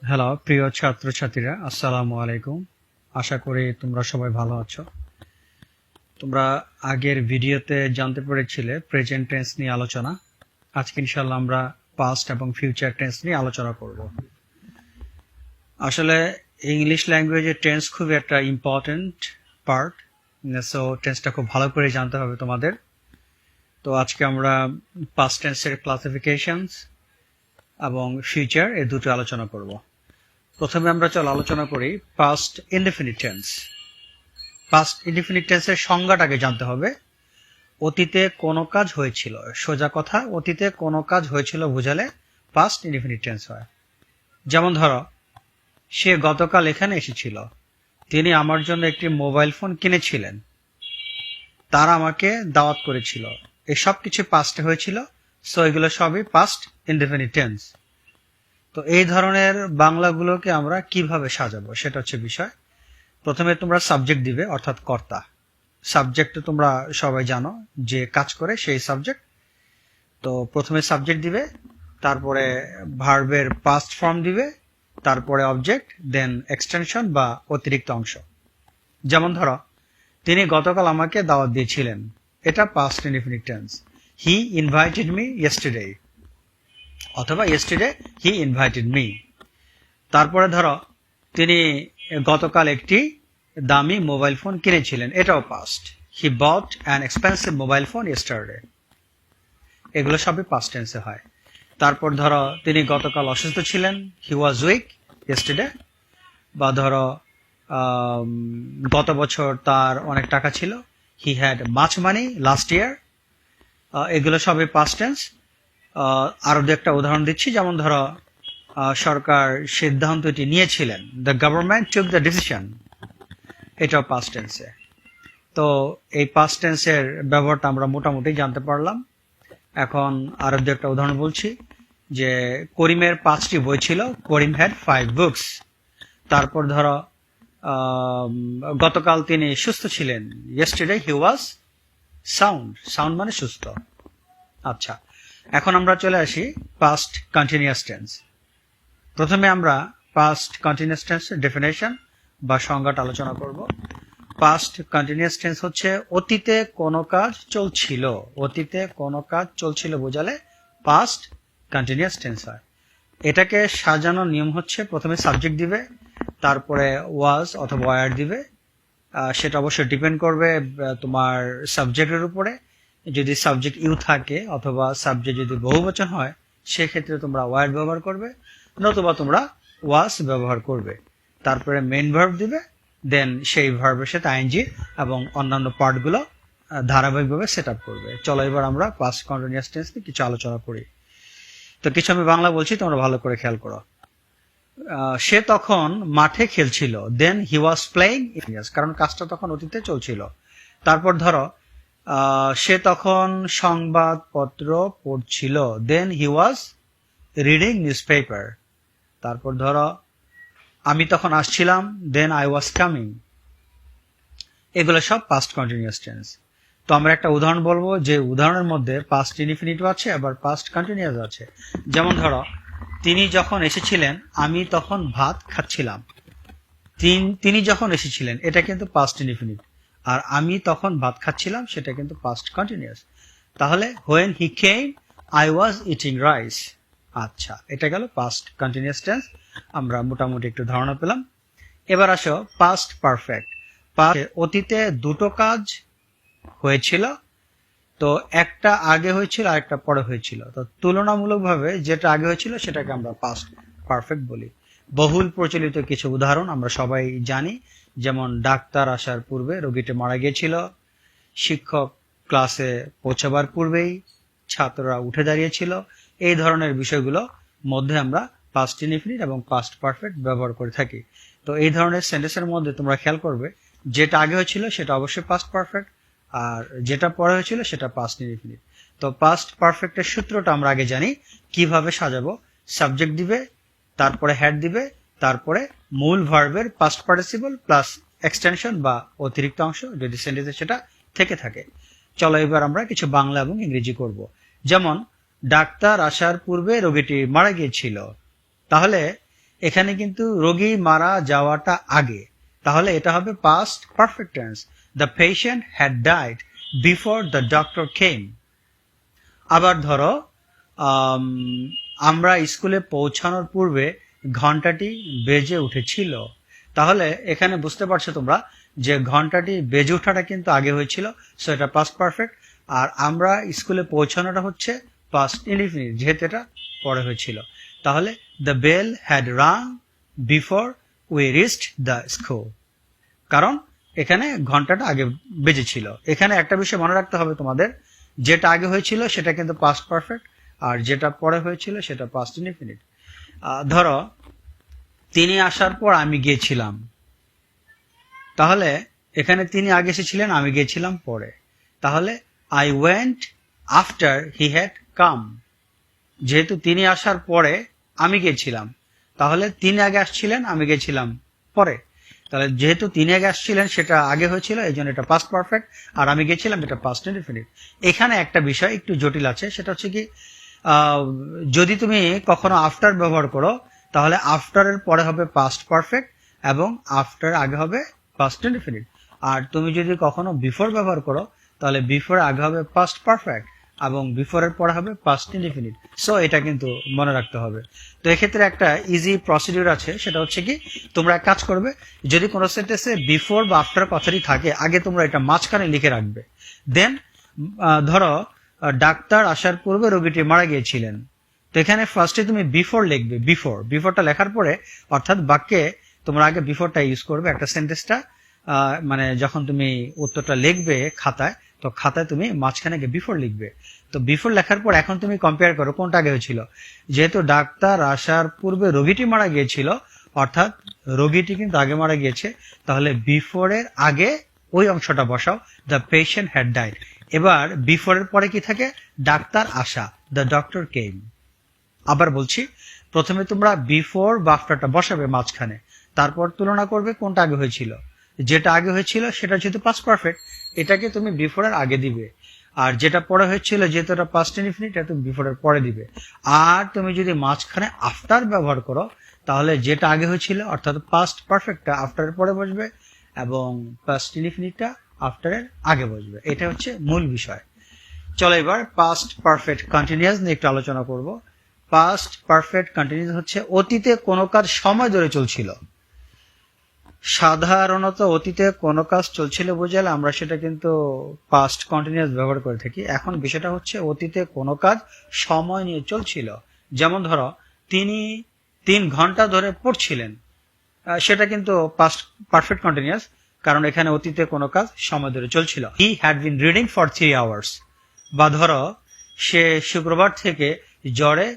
Hello প্রিয় ছাত্রছাত্রীরা, আসসালামু আলাইকুম। আশা করি তোমরা সবাই ভালো আছো। তোমরা আগের ভিডিওতে জানতে পেরেছিলে প্রেজেন্ট টেন্স নিয়ে আলোচনা। আজকে ইনশাআল্লাহ আমরা পাস্ট এবং ফিউচার টেন্স নিয়ে আলোচনা করব। আসলে ইংলিশ ল্যাঙ্গুয়েজে টেন্স খুবই একটা ইম্পর্টেন্ট পার্ট, সো টেন্সটা খুব ভালো করে জানতে হবে তোমাদের। তো আজকে আমরা পাস্ট টেন্সের ক্লাসিফিকেশনস এবং ফিউচার এই দুটো আলোচনা করব। প্রথমে আমরা আলোচনা করি past indefinite tense. Past indefinite টেন্সের সংজ্ঞাটাকে জানতে হবে। অতীতে কোনো কাজ হয়েছিল, সোজা কথা, অতীতে কোনো কাজ হয়েছিল বোঝালে পাস্ট ইনডেফিনিট টেন্স হয়। যেমন ধরো, সে গতকাল এখানে এসেছিল, তিনি আমার জন্য একটি মোবাইল ফোন কিনেছিলেন, তারা আমাকে দাওয়াত করেছিল। এসব কিছু পাস্টে হয়েছিল, সো এগুলো সবই পাস্ট ইনডেফিনিট টেন্স। তো এই ধরনের বাংলাগুলোকে আমরা কিভাবে সাজাবো সেটা হচ্ছে বিষয়। প্রথমে তোমরা সাবজেক্ট দিবে, অর্থাৎ কর্তা। সাবজেক্ট তোমরা সবাই জানো যে কাজ করে সেই সাবজেক্ট। তো প্রথমে সাবজেক্ট দিবে, তারপরে ভার্বের পাস্ট ফর্ম দিবে, তারপরে অবজেক্ট, দেন এক্সটেনশন বা অতিরিক্ত অংশ। যেমন ধরো, তিনি গতকাল আমাকে দাওয়াত দিয়েছিলেন, এটা past indefinite tense. He invited me yesterday, অথবা ইয়েস্টারডে হি ইনভাইটেড মি। তারপরে ধরো, তিনি গতকাল একটি দামি মোবাইল ফোন কিনেছিলেন, এটাও past. He bot an expensive mobile phone yesterday. এগুলো সবই পাস্ট টেন্সে হয়। তারপর ধরো, তিনি গতকাল অসুস্থ ছিলেন, হি ওয়াজ উইক ইয়েস্টারডে। বা ধরো, গত বছর তার অনেক টাকা ছিল, he had much money last year. এগুলো সবই পাস্ট টেন্স। আরো দু একটা উদাহরণ দিচ্ছি। যেমন ধরো, সরকার সিদ্ধান্তটি নিয়েছিলেন, the government took the decision, এটাও পাস্ট টেন্সে। তো এই পাস্ট টেন্সের ব্যবহারটা আমরা মোটামুটি জানতে পারলাম। এখন আরো দু একটা উদাহরণ বলছি, যে করিমের 5টি বই ছিল, করিম হ্যাড 5 বুকস। তারপর ধরো, গতকাল তিনি সুস্থ ছিলেন, yesterday he was sound. Sound মানে সুস্থ। আচ্ছা, এখন আমরা চলে আসি পাস্ট কন্টিনিউয়াস টেন্স। প্রথমে আমরা পাস্ট কন্টিনিউয়াস টেন্সের ডেফিনেশন বা সংজ্ঞাটা আলোচনা করব। পাস্ট কন্টিনিউয়াস টেন্স হচ্ছে অতীতে কোনো কাজ চলছিল। অতীতে কোনো কাজ চলছিল বোঝালে পাস্ট কন্টিনিউয়াস টেন্স হয়। এটাকে সাজানোর নিয়ম হচ্ছে, প্রথমে সাবজেক্ট দিবে, তারপরে ওয়াজ অথবা ওয়ার দিবে। সেটা অবশ্যই ডিপেন্ড করবে তোমার সাবজেক্টের উপরে। যদি সাবজেক্ট ইউ থাকে অথবা সাবজেক্ট যদি বহুবচন হয়, সেক্ষেত্রে তোমরা ওয়ার ব্যবহার করবে, নতুবা তোমরা ওয়াজ ব্যবহার করবে। তারপরে মেইন ভার্ব দিবে, দেন সেই ভার্বের সাথে আইএনজি এবং অন্যান্য পার্টগুলো ধারাবাহিকভাবে সেট আপ করবে। চলো এবার আমরা পাস্ট কন্টিনিউয়াস টেন্স নিয়ে কিছু আলোচনা করি। তো কিছু আমি বাংলা বলছি, তোমরা ভালো করে খেয়াল করো। সে তখন মাঠে খেলছিল, দেন হি ওয়াজ প্লেইং, কারণ কাজটা তখন অতীতে চলছিল। তারপর ধরো, সে তখন সংবাদপত্র পড়ছিল, দেন হি ওয়াজ রিডিং নিউজ পেপার। তারপর ধরো, আমি তখন আসছিলাম, দেন আই ওয়াজ কামিং। এগুলো সব পাস্ট কন্টিনিউয়াস টেন্স। তো আমরা একটা উদাহরণ বলবো, যে উদাহরণের মধ্যে পাস্ট ইনডিফিনিটিভ আছে, আবার পাস্ট কন্টিনিউয়াস আছে। যেমন ধরো, তিনি যখন এসেছিলেন, আমি তখন ভাত খাচ্ছিলাম। তিনি যখন এসেছিলেন, এটা কিন্তু পাস্ট ইনডিফিনিট। আর আমি তখন ভাত খাচ্ছিলাম, সেটা কিন্তু পাস্ট কন্টিনিউয়াস। তাহলে when he came, I was eating rice. আচ্ছা, এটা গেল পাস্ট কন্টিনিউয়াস টেন্স। আমরা মোটামুটি একটু ধারণা পেলাম। এবার আসো পাস্ট পারফেক্ট। অতীতে দুটো কাজ হয়েছিল, তো একটা আগে হয়েছিল আর একটা পরে হয়েছিল। তো তুলনামূলকভাবে যেটা আগে হয়েছিল সেটাকে আমরা পাস্ট পারফেক্ট বলি। বহুল প্রচলিত কিছু উদাহরণ আমরা সবাই জানি, যেমন ডাক্তার আসার পূর্বে রোগীটি মারা গিয়েছিল, শিক্ষক ক্লাসে পৌঁছাবার পূর্বেই ছাত্ররা উঠে দাঁড়িয়েছিল। এই ধরনের বিষয়গুলো মধ্যে আমরা পাস্ট ইনডিফিনিট এবং পাস্ট পারফেক্ট ব্যবহার করে থাকি। তো এই ধরনের সেন্টেন্সের মধ্যে তোমরা খেয়াল করবে, যেটা আগে হয়েছিল সেটা অবশ্যই পাস্ট পারফেক্ট, আর যেটা পরে হয়েছিল সেটা পাস্ট ইনডিফিনিট। তো পাস্ট পারফেক্টের সূত্রটা আমরা আগে জানি। কিভাবে সাজাবো, সাবজেক্ট দিবে, তারপরে হ্যাড দিবে, তারপরে মূল ভার্বের পাস্ট পার্টিসিপল প্লাস এক্সটেনশন বা অতিরিক্ত অংশ যদি সেন্টেন্সে সেটা থেকে থাকে। চলো এবার আমরা কিছু বাংলা এবং ইংরেজি করব। যেমন, ডাক্তার আসার পূর্বে রোগীটি মারা গিয়েছিল। তাহলে এখানে কিন্তু রোগী মারা যাওয়াটা আগে, তাহলে এটা হবে past perfect tense. The patient had died before the doctor came. আবার ধরো আমরা স্কুলে পৌঁছানোর পূর্বে ঘন্টাটি বেজে উঠেছিল, তাহলে এখানে বুঝতে পারছো তোমরা যে ঘন্টাটি বেজে ওঠাটা কিন্তু আগে হয়েছিল, সো এটা পাস্ট পারফেক্ট। আর আমরা স্কুলে পৌঁছানোটা হচ্ছে পাস্ট ইনডিফিনিট, যেহেতু এটা পরে হয়েছিল। তাহলে the bell had rung before we reached the school, কারণ এখানে ঘন্টাটা আগে বেজেছিল। এখানে একটা বিষয় মনে রাখতে হবে তোমাদের, যেটা আগে হয়েছিল সেটা কিন্তু পাস্ট পারফেক্ট, আর যেটা পরে হয়েছিল সেটা পাস্ট ইনডিফিনিট। ধরো তিনি আসার পর আমি গিয়েছিলাম, তাহলে এখানে তিনি আগে এসেছিলেন, আমি গিয়েছিলাম পরে। তাহলে I went after he had come, যেহেতু তিনি আসার পরে আমি গিয়েছিলাম, তাহলে তিনি আগে আসছিলেন, আমি গিয়েছিলাম পরে। তাহলে যেহেতু তিনি আগে আসছিলেন সেটা আগে হয়েছিল, এই জন্য এটা পাস্ট পারফেক্ট, আর আমি গেছিলাম এটা পাস্ট ইনডিফিনিট। এখানে একটা বিষয় একটু জটিল আছে, সেটা হচ্ছে কি যদি তুমি কখনো আফটার ব্যবহার করো তাহলে আফটারের পরে হবে পাস্ট পারফেক্ট এবং আফটার আগে হবে পাস্ট ইনডিফিনিট। আর তুমি যদি কখনো বিফোর ব্যবহার করো তাহলে বিফোর আগে হবে পাস্ট পারফেক্ট এবং বিফোরের পরে হবে পাস্ট ইনডিফিনিট। সো এটা কিন্তু মনে রাখতে হবে। তো এক্ষেত্রে একটা ইজি প্রসিডিউর আছে, সেটা হচ্ছে কি তোমরা এক কাজ করবে, যদি কোনো সেন্টেন্সে বিফোর বা আফটার কথাটি থাকে আগে তোমরা এটা মাঝখানে লিখে রাখবে। দেন ধরো ডাক্তার আসার পূর্বে রোগীটি মারা গিয়েছিলেন, তো এখানে ফার্স্টে তুমি বিফোর লিখবে। বিফোরটা লেখার পরে অর্থাৎ বাক্যে তোমরা আগে বিফোরটা ইউজ করবে। একটা সেন্টেন্সটা মানে যখন তুমি উত্তরটা লিখবে খাতায়, তো খাতায় তুমি মাঝখানে বিফোর লিখবে। তো বিফোর লেখার পর এখন তুমি কম্পেয়ার করো কোনটা আগে হয়েছিল। যেহেতু ডাক্তার আসার পূর্বে রোগীটি মারা গিয়েছিল, অর্থাৎ রোগীটি কিন্তু আগে মারা গিয়েছে, তাহলে বিফোরের আগে ওই অংশটা বসাও, দ্য পেশেন্ট হ্যাড ডাইড। এবার বিফোরের পরে কি থাকে, ডাক্তার আসা, দ্য ডক্টর কেম। আবার বলছি, প্রথমে তোমরা বিফোর বা আফটারটা বসাবে মাঝখানে, তারপর তুলনা করবে কোনটা আগে হয়েছিল। যেটা আগে হয়েছিল সেটা যেহেতু পাস্ট পারফেক্ট, এটাকে তুমি বিফোরের আগে দিবে, আর যেটা পরে হয়েছিল যেহেতু এটা পাস্ট ইনডিফিনিট, এটা তুমি বিফোরের পরে দিবে। আর তুমি যদি মাঝখানে আফটার ব্যবহার করো তাহলে যেটা আগে হয়েছিল অর্থাৎ পাস্ট পারফেক্টটা আফটারের পরে বসবে এবং পাস্ট ইনডিফিনিটটা আফটারের আগে বসবে। এটা হচ্ছে মূল বিষয়। চলো এবার পাস্ট পারফেক্ট কন্টিনিউয়াস নিয়ে একটু আলোচনা করব। পাস্ট পারফেক্ট কন্টিনিউয়াস হচ্ছে অতীতে কোনো কাজ সময় ধরে চলছিল। সাধারণত অতীতে কোনো কাজ চলছিল বোঝালে আমরা সেটা কিন্তু পাস্ট কন্টিনিউয়াস ব্যবহার করে থাকি। এখন বিষয়টা হচ্ছে অতীতে কোনো কাজ সময় নিয়ে চলছিল। যেমন ধরো তিনি 3 ঘন্টা ধরে পড়ছিলেন, সেটা কিন্তু পাস্ট পারফেক্ট কন্টিনিউয়াস, কারণ এখানে অতীতে কোনো কাজ সময় ধরে চলছিল। হি had been reading for 3 hours. বা ধরো সে শুক্রবার থেকে জ্বরে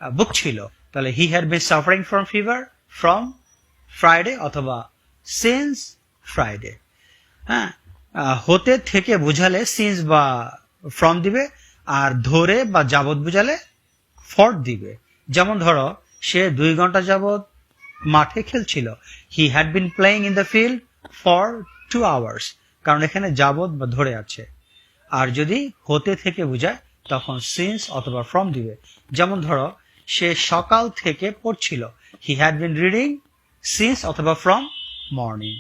ভুগছিল, তাহলে হি had been suffering from fever from Friday অথবা সিন্স ফ্রাইডে। হ্যাঁ, হতে থেকে বুঝালে সিন্স বা ফ্রম দিবে, আর ধরে বা যাবত বুঝালে ফর দিবে। যেমন ধরো সে 2 ঘন্টা যাবত মাঠে খেলছিল, হি had been playing in the field for 2 hours, কারণ এখানে যাবত বা ধরে আছে। আর যদি হতে থেকে বোঝায় তখন সিন্স অথবা ফ্রম দিবে। যেমন ধরো সে সকাল থেকে পড়ছিল, he had been reading since অথবা ফ্রম মর্নিং।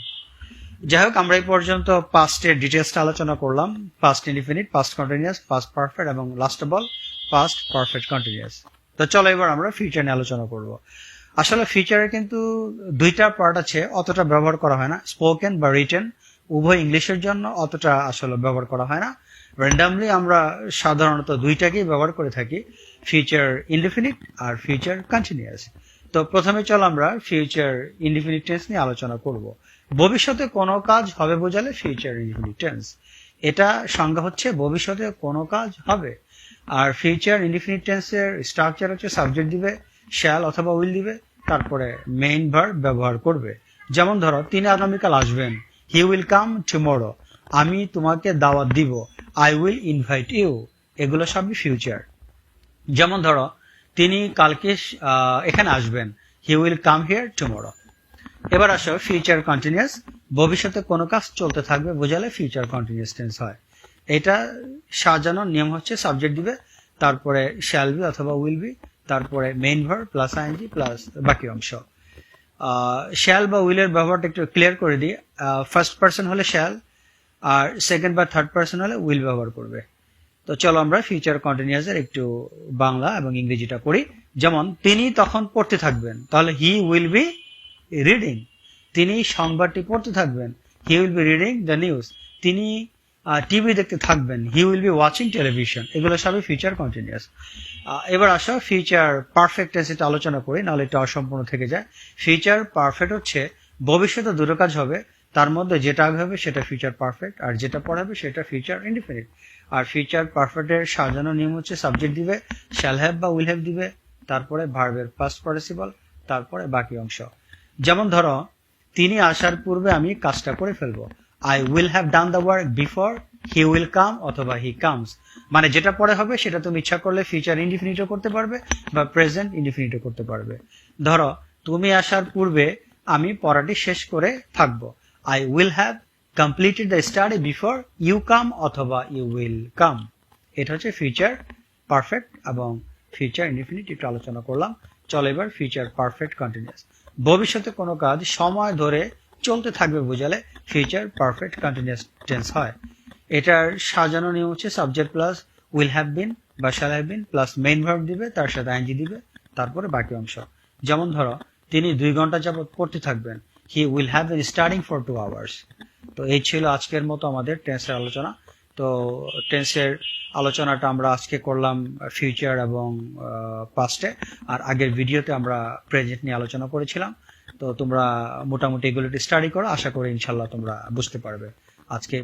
যাই হোক, আমরা এই পর্যন্ত পাস্টের ডিটেলসটা আলোচনা করলাম, past indefinite, past continuous, past perfect এবং last of all past perfect continuous. তো চলো এবার আমরা ফিউচার নিয়ে আলোচনা করব। আসলে ফিউচারে কিন্তু 2টা পার্ট আছে, অতটা ব্যবহার করা হয় না। স্পোকেন বা রিটেন উভয় ইংলিশের জন্য অতটা আসলে ব্যবহার করা হয় না। র্যান্ডামলি আমরা সাধারণত 2টাকেই ব্যবহার করে থাকি, ফিউচার ইনডিফিনিট আর ফিউচার কন্টিনিউয়াস। তো প্রথমে চল আমরা ফিউচার ইনডিফিনিট টেন্স নিয়ে আলোচনা করব। ভবিষ্যতে কোনো কাজ হবে বোঝালে ফিউচার ইনডিফিনিট টেন্স। এটা সংজ্ঞা হচ্ছে ভবিষ্যতে কোনো কাজ হবে। আর ফিউচার ইনডিফিনিট টেন্সের স্ট্রাকচার হচ্ছে সাবজেক্ট দিবে, শ্যাল অথবা উইল দিবে, তারপরে মেইন ভার্ব ব্যবহার করবে। যেমন ধরো তিনি আগামীকাল আসবেন, হি উইল কাম টুমরো, আমি তোমাকে দাওয়াত দিব, আই উইল ইনভাইট ইউ, এগুলো সবই ফিউচার। যেমন ধরো তিনি কালকে এখানে আসবেন, he will come here tomorrow. এবার আসো ফিউচার কন্টিনিউয়াস, ভবিষ্যতে কোনো কাজ চলতে থাকবে বোঝালে ফিউচার কন্টিনিউয়াস টেন্স হয়। এটা সাজানোর নিয়ম হচ্ছে সাবজেক্ট দিবে, তারপরে শ্যাল বি অথবা উইল বি, তারপরে main verb plus ING plus বাকি অংশ। শ্যাল বা উইলের ব্যবহারটা একটু ক্লিয়ার করে দিই। ফার্স্ট পার্সন হলে শ্যাল, আর সেকেন্ড বা থার্ড পার্সন হলে উইল ব্যবহার করবে। তো চলো আমরা ফিউচার কন্টিনিউয়াসের একটু বাংলা এবং ইংরেজিটা পড়ি। যেমন তিনি তখন পড়তে থাকবেন, তাহলে হি উইল বি রিডিং। তিনি সংবাদটি পড়তে থাকবেন, he will be reading the news. তিনি টিভি দেখতে থাকবেন, he will be watching television. এগুলো সবই ফিউচার কন্টিনিউয়াস। এবার আসো ফিউচার পারফেক্ট টেন্স এটা আলোচনা করি, নাহলে এটা অসম্পূর্ণ থেকে যায়। ফিউচার পারফেক্ট হচ্ছে ভবিষ্যতে দুটো কাজ হবে, তার মধ্যে যেটা আগে হবে সেটা ফিউচার পারফেক্ট, আর যেটা পরে হবে সেটা ফিউচার ইনডিফিনিট। আর ফিউচার পারফেক্টের সাজানো নিয়ম হচ্ছে সাবজেক্ট দিবে, শ্যাল হ্যাভ বা উইল হ্যাভ দিবে, তারপরে ভার্বের পাস্ট পার্টিসিপল, তারপরে বাকি অংশ। যেমন ধরো তিনি আসার পূর্বে আমি কাজটা করে ফেলবো, I will have done the work before he will come অথবা হি কামস। মানে যেটা পরে হবে সেটা তুমি ইচ্ছা করলে ফিউচার ইনডিফিনিটও করতে পারবে বা প্রেজেন্ট ইনডিফিনিটও করতে পারবে। ধরো তুমি আসার পূর্বে আমি পড়াটি শেষ করে থাকবো, I will have completed the study before you come অথবা ইউ উইল কাম। এটা হচ্ছে ফিউচার পারফেক্ট এবং ফিউচার ইনডিফিনিট একটু আলোচনা করলাম। চলো এবার ফিউচার পারফেক্ট কন্টিনিউয়াস। ভবিষ্যতে কোনো কাজ সময় ধরে চলতে থাকবে বোঝালে ফিউচার পারফেক্ট কন্টিনিউয়াস টেন্স হয়। এটার সাজানো নিয়ম হচ্ছে subject plus will have been বা shall have been plus main verb দিবে, তার সাথে আইএনজি দিবে, তারপরে বাকি অংশ। যেমন ধরো তিনি 2 ঘন্টা যাবত পড়তে থাকবেন, he will have been studying for 2 hours. তো এই ছিল আজকের মতো আমাদের টেন্সের আলোচনা। তো টেন্সের আলোচনাটা আমরা আজকে করলাম ফিউচার এবং পাস্টে, আর আগের ভিডিওতে আমরা প্রেজেন্ট নিয়ে আলোচনা করেছিলাম। তো তোমরা মোটামুটি এগুলো স্টাডি করো, আশা করি ইনশাল্লাহ তোমরা বুঝতে পারবে। আজকে